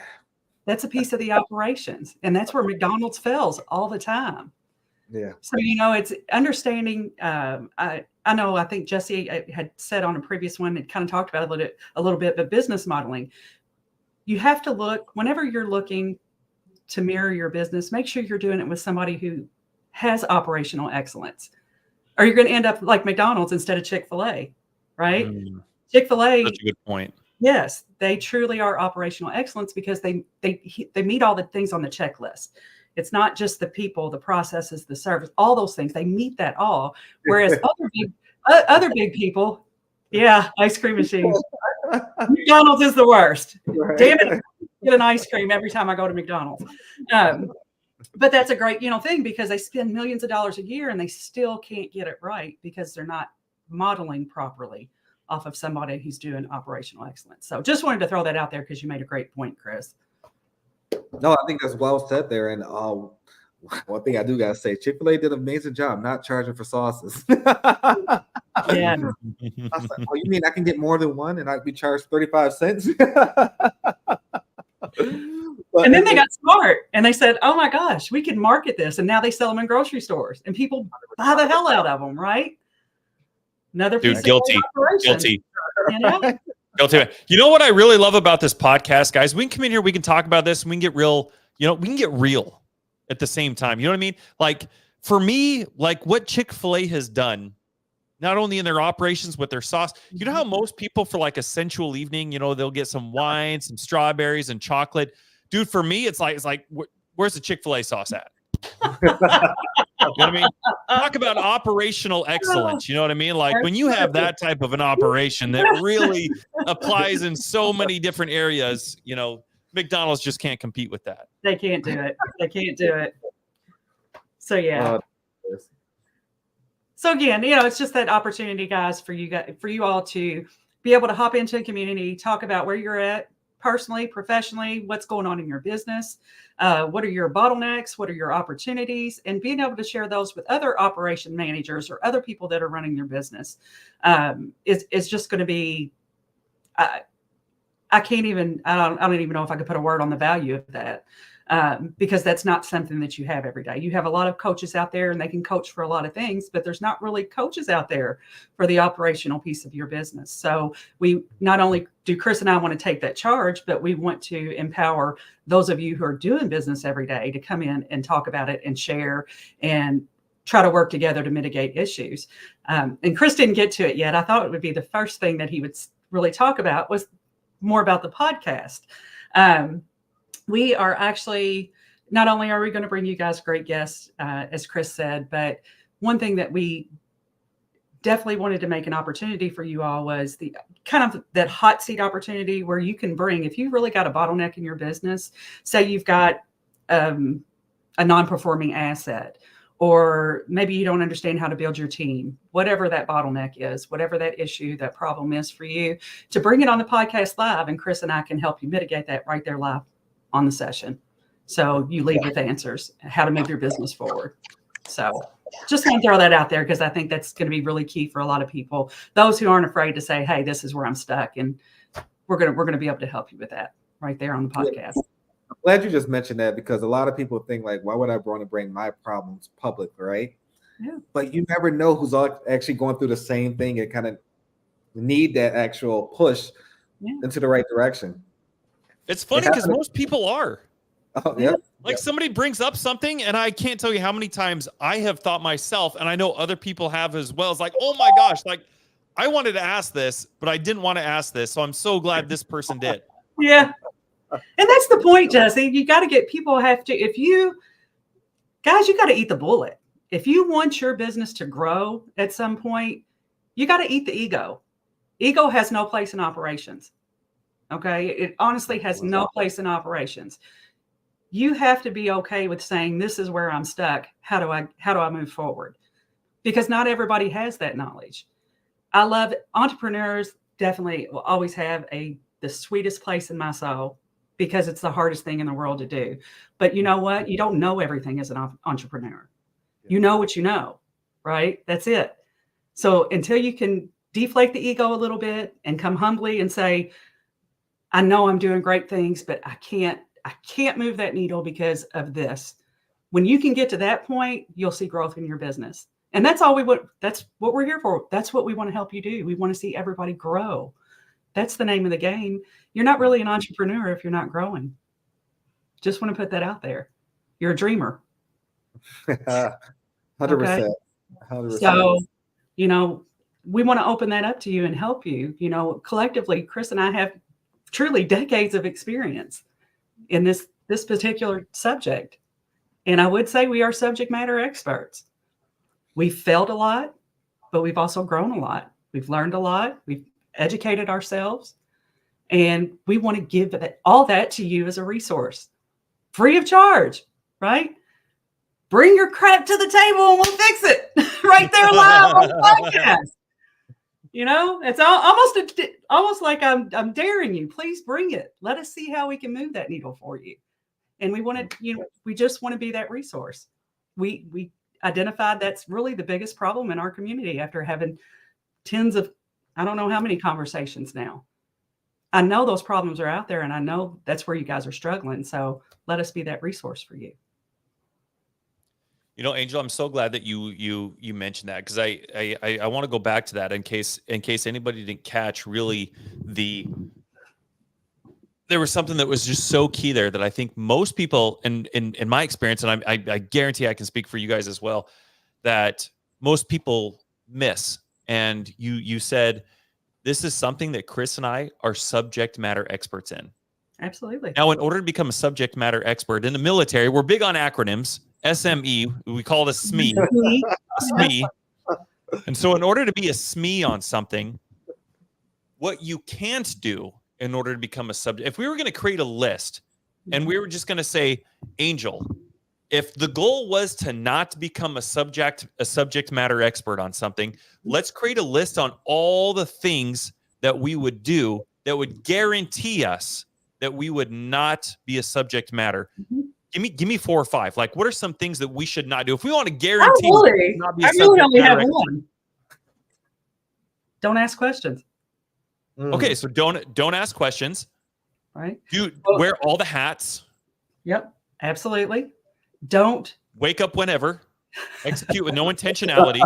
That's a piece of the operations. And that's where McDonald's fails all the time. Yeah. So, it's understanding. I think Jesse had said on a previous one, it kind of talked about a little bit, but business modeling. You have to look, whenever you're looking to mirror your business, make sure you're doing it with somebody who has operational excellence, or you're going to end up like McDonald's instead of Chick-fil-A. right? Mm, Chick-fil-A, Such a good point. yes, they truly are operational excellence because they meet all the things on the checklist. It's not just the people, the processes, the service, all those things. They meet that all. Whereas other big people, yeah, ice cream machines. McDonald's is the worst. Right. Damn it, I get an ice cream every time I go to McDonald's. But that's a great, thing because they spend millions of dollars a year and they still can't get it right because they're not modeling properly off of somebody who's doing operational excellence. So just wanted to throw that out there because you made a great point, Chris. No, I think that's well said there. And one thing I do gotta say, Chick-fil-A did an amazing job not charging for sauces. Yeah. I was like, oh, you mean I can get more than one and I'd be charged 35 cents? And then they got smart and they said, oh my gosh, we can market this. And now they sell them in grocery stores and people buy the hell out of them, right? Another piece Dude, of guilty. operation, Guilty. you know? Guilty. You know what I really love about this podcast, guys? We can come in here, we can talk about this, and we can get real, we can get real at the same time. You know what I mean? Like for me, like what Chick-fil-A has done, not only in their operations with their sauce. You know how most people for like a sensual evening, they'll get some wine, some strawberries and chocolate. Dude, for me, it's like where's the Chick-fil-A sauce at? You know what I mean? Talk about operational excellence. You know what I mean? Like when you have that type of an operation that really applies in so many different areas, McDonald's just can't compete with that. They can't do it. They can't do it. So yeah. So again, it's just that opportunity, guys, for you all to be able to hop into a community, talk about where you're at personally, professionally, what's going on in your business, what are your bottlenecks, what are your opportunities, and being able to share those with other operation managers or other people that are running their business. It's just going to be. I don't even know if I could put a word on the value of that. Because that's not something that you have every day. You have a lot of coaches out there and they can coach for a lot of things, but there's not really coaches out there for the operational piece of your business. So we not only do Chris and I want to take that charge, but we want to empower those of you who are doing business every day to come in and talk about it and share and try to work together to mitigate issues. And Chris didn't get to it yet. I thought it would be the first thing that he would really talk about was more about the podcast. We are actually, not only are we going to bring you guys great guests, as Chris said, but one thing that we definitely wanted to make an opportunity for you all was the kind of that hot seat opportunity where you can bring, if you really got a bottleneck in your business, say you've got a non-performing asset, or maybe you don't understand how to build your team, whatever that bottleneck is, whatever that issue, that problem is for you, to bring it on the podcast live, and Chris and I can help you mitigate that right there live on the session. So you leave with answers, how to move your business forward. So just want to throw that out there because I think that's going to be really key for a lot of people, those who aren't afraid to say, hey, this is where I'm stuck. And we're going to be able to help you with that right there on the podcast. I'm glad you just mentioned that because a lot of people think like, why would I want to bring my problems public, right? Yeah. But you never know who's actually going through the same thing and kind of need that actual push into the right direction. It's funny because most people are. Oh, yeah. Like somebody brings up something and I can't tell you how many times I have thought myself, and I know other people have as well. It's like, oh my gosh, like I wanted to ask this, but I didn't want to ask this. So I'm so glad this person did. Yeah. And that's the point, Jesse. You got to get people you got to eat the bullet. If you want your business to grow at some point, you got to eat the ego. Ego has no place in operations. Okay. It honestly has no place in operations. You have to be okay with saying, this is where I'm stuck. How do I move forward? Because not everybody has that knowledge. I love entrepreneurs, definitely will always have the sweetest place in my soul because it's the hardest thing in the world to do. But you know what? You don't know everything as an entrepreneur. You know what you know, right? That's it. So until you can deflate the ego a little bit and come humbly and say, I know I'm doing great things, but I can't move that needle because of this. When you can get to that point, you'll see growth in your business. And that's that's what we're here for. That's what we want to help you do. We want to see everybody grow. That's the name of the game. You're not really an entrepreneur if you're not growing. Just want to put that out there. You're a dreamer. 100%. Okay? 100%. So, we want to open that up to you and help you. You know, collectively, Chris and I have truly decades of experience in this particular subject. And I would say we are subject matter experts. We've failed a lot, but we've also grown a lot. We've learned a lot. We've educated ourselves. And we want to give all that to you as a resource, free of charge, right? Bring your crap to the table and we'll fix it right there live on the podcast. You know, it's almost like I'm daring you. Please bring it. Let us see how we can move that needle for you. And we want to, we just want to be that resource. We identified that's really the biggest problem in our community after having tens of, I don't know how many conversations now. I know those problems are out there, and I know that's where you guys are struggling. So let us be that resource for you. You know, Angel, I'm so glad that you mentioned that, because I want to go back to that in case anybody didn't catch really there was something that was just so key there that I think most people, in my experience, and I guarantee I can speak for you guys as well, that most people miss. And you said, this is something that Chris and I are subject matter experts in. Absolutely. Now, in order to become a subject matter expert in the military, we're big on acronyms. SME, we call it a SME. SME. And so in order to be a SME on something, what you can't do in order to become a subject, if we were going to create a list and we were just going to say, Angel, if the goal was to not become a subject matter expert on something, let's create a list on all the things that we would do that would guarantee us that we would not be a subject matter. Give me 4 or 5. Like, what are some things that we should not do if we want to guarantee not be a I really only have expert? one. Don't ask questions. Okay, so don't ask questions. Right. Wear all the hats. Yep. Absolutely. Don't Wake up whenever. Execute with no intentionality.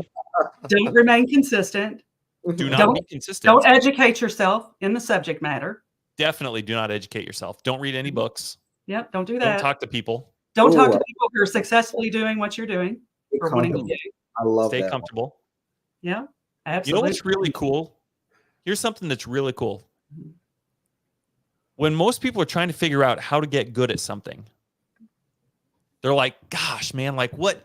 don't remain consistent. Do not Don't- be consistent. Don't educate yourself in the subject matter. Definitely do not educate yourself. Don't read any books. Yep. Don't do Don't that. talk to people. Don't talk Ooh. to people who are successfully doing what you're doing or wanting to do. I love Stay that. comfortable. Yeah. You know Absolutely. what's really cool? Here's something that's really cool. When most people are trying to figure out how to get good at something, they're like, gosh, man, like what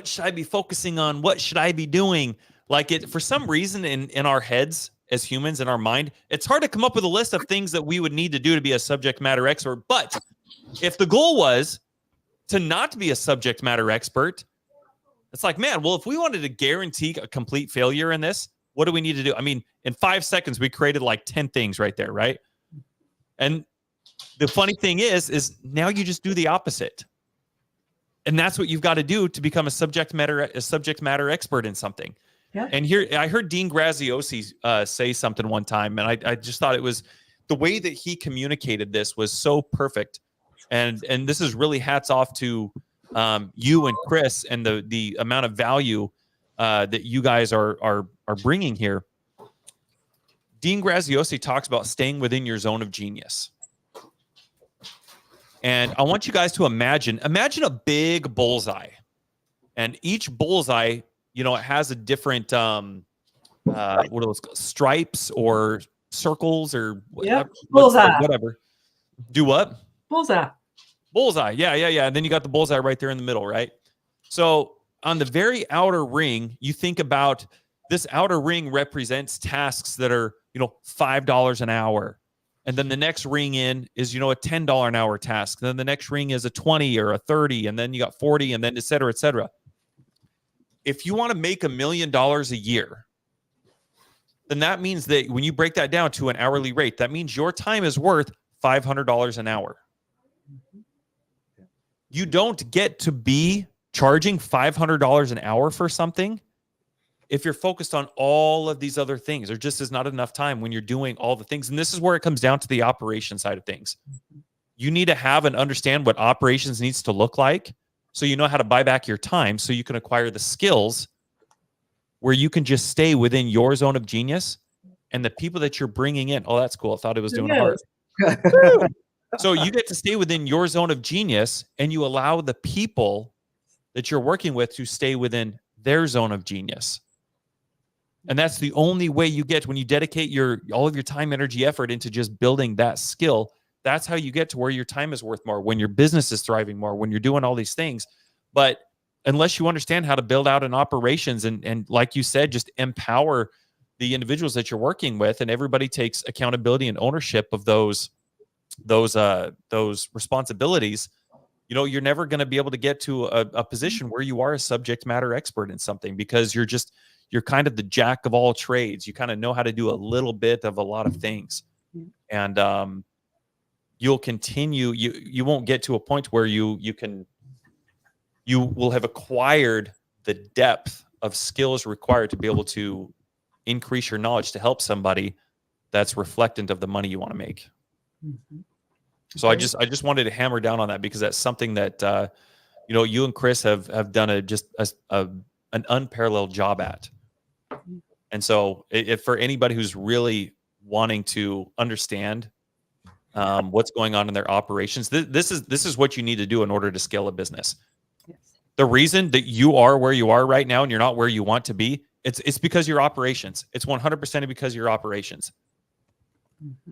should I be focusing on? What should I be doing? Like, it, for some reason in our heads as humans, in our mind, it's hard to come up with a list of things that we would need to do to be a subject matter expert. But if the goal was to not be a subject matter expert, it's like, man, well, if we wanted to guarantee a complete failure in this, what do we need to do? I mean, in 5 seconds, we created like 10 things right there, right? And the funny thing is now you just do the opposite. And that's what you've got to do to become a subject matter expert in something. Yeah. And here, I heard Dean Graziosi say something one time, and I just thought it was the way that he communicated this was so perfect. And this is really hats off to you and Chris and the amount of value that you guys are bringing here. Dean Graziosi talks about staying within your zone of genius. And I want you guys to imagine a big bullseye, and each bullseye, you know, it has a different, what are those called? Stripes or circles or bullseye. whatever. Do what? Bullseye. Bullseye. Yeah. And then you got the bullseye right there in the middle, right? So on the very outer ring, you think about this outer ring represents tasks that are, you know, $5 an hour. And then the next ring in is, you know, a $10 an hour task. Then the next ring is a 20 or a 30, and then you got 40, and then et cetera, et cetera. If you want to make $1 million a year, then that means that when you break that down to an hourly rate, that means your time is worth $500 an hour. You don't get to be charging $500 an hour for something if you're focused on all of these other things. There just is not enough time when you're doing all the things. And this is where it comes down to the operation side of things. You need to have and understand what operations needs to look like, so you know how to buy back your time, so you can acquire the skills where you can just stay within your zone of genius. And the people that you're bringing in, oh, that's cool. I thought it was doing a heart. So you get to stay within your zone of genius, and you allow the people that you're working with to stay within their zone of genius. And that's the only way you get when you dedicate all of your time, energy, effort into just building that skill. That's how you get to where your time is worth more, when your business is thriving more, when you're doing all these things. But unless you understand how to build out an operations and like you said, just empower the individuals that you're working with, and everybody takes accountability and ownership of those responsibilities, you're never going to be able to get to a position where you are a subject matter expert in something, because you're kind of the jack of all trades. You kind of know how to do a little bit of a lot of things. And you'll continue, you won't get to a point where you will have acquired the depth of skills required to be able to increase your knowledge to help somebody that's reflectant of the money you want to make. So I just wanted to hammer down on that, because that's something that you and Chris have done an unparalleled job at. And so if for anybody who's really wanting to understand what's going on in their operations, this is what you need to do in order to scale a business. Yes. The reason that you are where you are right now and you're not where you want to be, it's because of your operations. It's 100% because of your operations.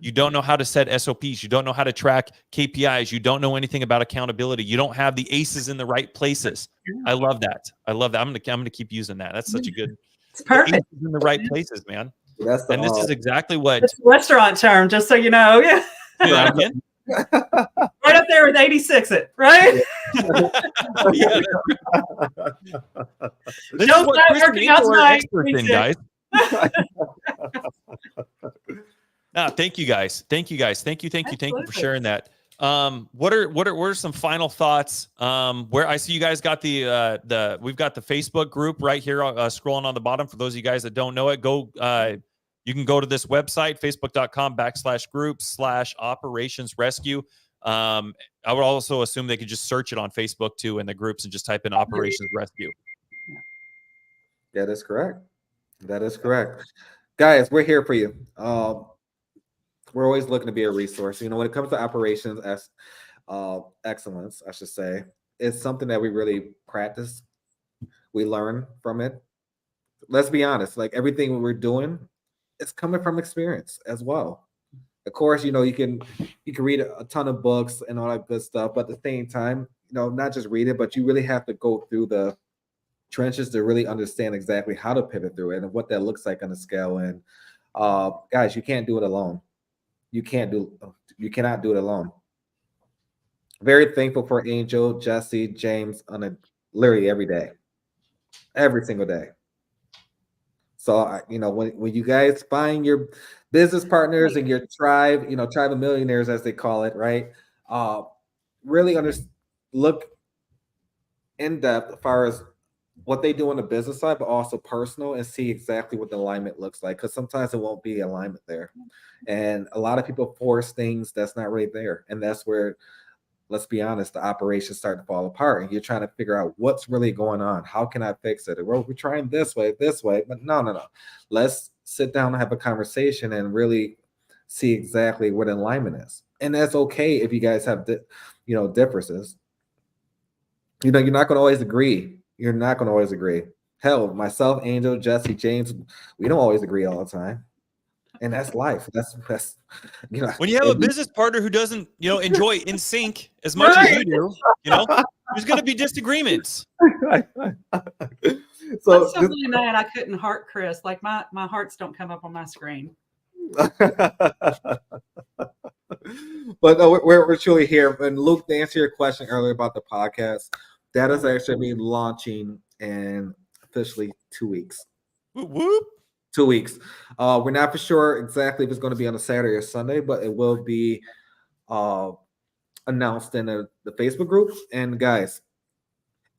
You don't know how to set SOPs. You don't know how to track KPIs. You don't know anything about accountability. You don't have the aces in the right places. I love that. I'm gonna keep using that. That's such a good. It's perfect. Aces in the right places, man. That's the, And this is exactly what. It's a restaurant term, just so you know. Yeah. Say that again? Right up there with 86 it, right? Yeah. This Don't is what stop Chris and working Angel are outside. experts in, guys. Thank you guys. Thank you for sharing that. What are some final thoughts? Where I see you guys got we've got the Facebook group right here, scrolling on the bottom. For those of you guys that don't know it, you can go to this website, facebook.com/group/operations rescue. I would also assume they could just search it on Facebook too in the groups and just type in operations rescue. That is correct. Guys, we're here for you. We're always looking to be a resource. When it comes to operations excellence, I should say, it's something that we really practice. We learn from it. Let's be honest, like everything we're doing, it's coming from experience as well. Of course, you can read a ton of books and all that good stuff, but at the same time, not just read it, but you really have to go through the trenches to really understand exactly how to pivot through it and what that looks like on the scale. And guys, you can't do it alone. You cannot do it alone. Very thankful for Angel, Jesse, James on literally every day, every single day. So when you guys find your business partners and your tribe, tribe of millionaires as they call it, right? Really look in depth as far as what they do on the business side, but also personal, and see exactly what the alignment looks like. Because sometimes it won't be alignment there. And a lot of people force things that's not really there. And that's where, let's be honest, the operations start to fall apart. And you're trying to figure out what's really going on. How can I fix it? Well, we're trying this way. But no. Let's sit down and have a conversation and really see exactly what alignment is. And that's okay if you guys have differences. You're not going to always agree. You're not going to always agree. Hell, myself, Angel, Jesse, James, we don't always agree all the time. And that's life. That's when you have a business partner who doesn't, enjoy in sync as much as you do, there's going to be disagreements. So I'm so really mad I couldn't heart Chris. Like my hearts don't come up on my screen. But no, we're truly here. And Luke, to answer your question earlier about the podcast, that is actually launching in officially 2 weeks. Whoop, whoop. 2 weeks. We're not for sure exactly if it's going to be on a Saturday or Sunday, but it will be announced in the Facebook group. And guys,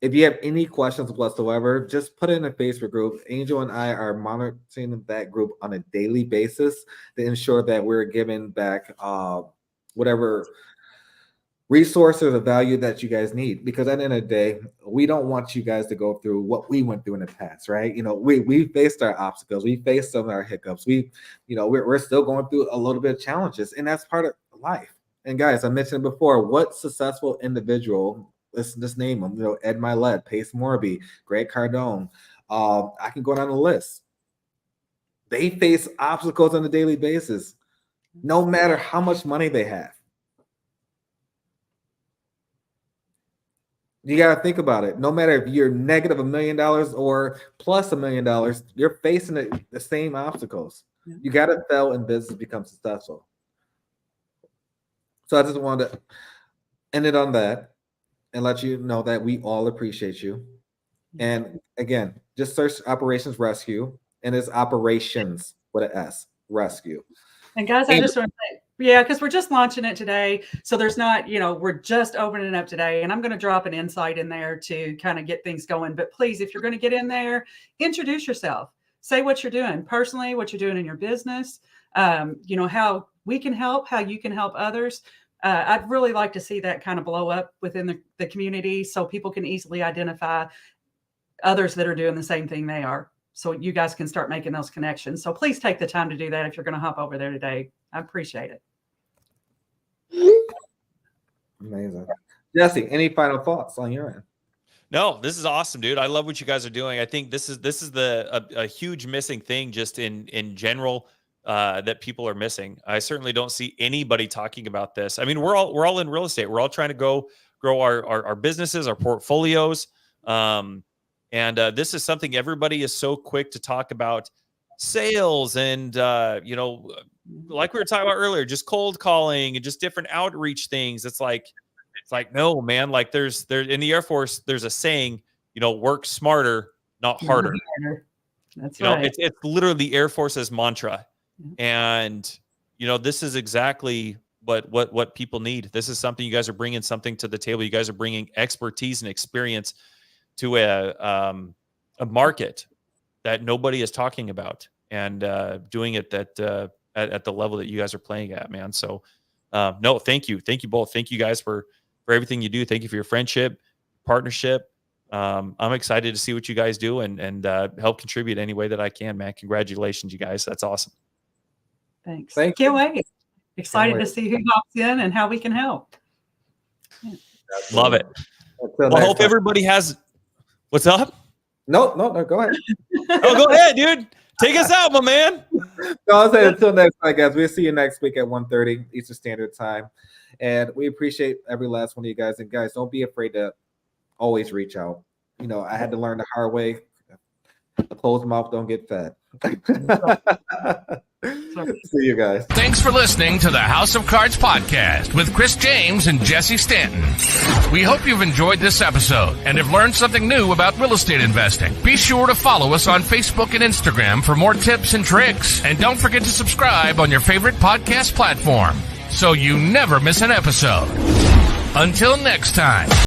if you have any questions whatsoever, just put it in the Facebook group. Angel and I are monitoring that group on a daily basis to ensure that we're giving back whatever resources or value that you guys need, because at the end of the day, we don't want you guys to go through what we went through in the past, right? We faced our obstacles, we faced some of our hiccups, we're still going through a little bit of challenges, and that's part of life. And guys, I mentioned before, what successful individual, let's just name them, Ed Milet, Pace Morby, Greg Cardone, I can go down the list. They face obstacles on a daily basis, no matter how much money they have. You got to think about it. No matter if you're negative $1 million or plus $1 million, you're facing the same obstacles. Yeah. You got to fail in business to become successful. So I just wanted to end it on that and let you know that we all appreciate you. And again, just search Operations Rescue, and it's Operations with an S, Rescue. And guys, I just want to say, yeah, because we're just launching it today. So there's not, we're just opening it up today. And I'm going to drop an insight in there to kind of get things going. But please, if you're going to get in there, introduce yourself. Say what you're doing personally, what you're doing in your business, how we can help, how you can help others. I'd really like to see that kind of blow up within the community so people can easily identify others that are doing the same thing they are. So you guys can start making those connections. So please take the time to do that if you're going to hop over there today. I appreciate it. Amazing. Jesse, any final thoughts on your end? No, this is awesome, dude. I love what you guys are doing. I think this is a huge missing thing just in general that people are missing. I certainly don't see anybody talking about this. I mean, we're all in real estate. We're all trying to grow our businesses, our portfolios. And this is something everybody is so quick to talk about sales and, like we were talking about earlier, just cold calling and just different outreach things. It's like, no, man, like there's in the Air Force, there's a saying, work smarter, not harder. That's right. It's literally the Air Force's mantra. And, this is exactly what people need. This is something you guys are bringing something to the table. You guys are bringing expertise and experience to a market that nobody is talking about, and doing it at the level that you guys are playing at, man. So no, thank you both. Thank you guys for everything you do. Thank you for your friendship, partnership. I'm excited to see what you guys do and help contribute any way that I can, man. Congratulations, you guys. That's awesome. Thanks. Thank Can't you. wait. Excited to see who hops in and how we can help. Yeah. Love it. Until Well, I next hope time. everybody has. What's up? No, go ahead. Oh, go ahead, dude. Take us out, my man. No, I'll say until next time, guys. We'll see you next week at 1:30 Eastern Standard Time. And we appreciate every last one of you guys. And guys, don't be afraid to always reach out. I had to learn the hard way. A closed mouth don't get fed. See you guys. Thanks for listening to the House of Cards podcast with Chris James and Jesse Stanton. We hope you've enjoyed this episode and have learned something new about real estate investing. Be sure to follow us on Facebook and Instagram for more tips and tricks. And don't forget to subscribe on your favorite podcast platform so you never miss an episode. Until next time.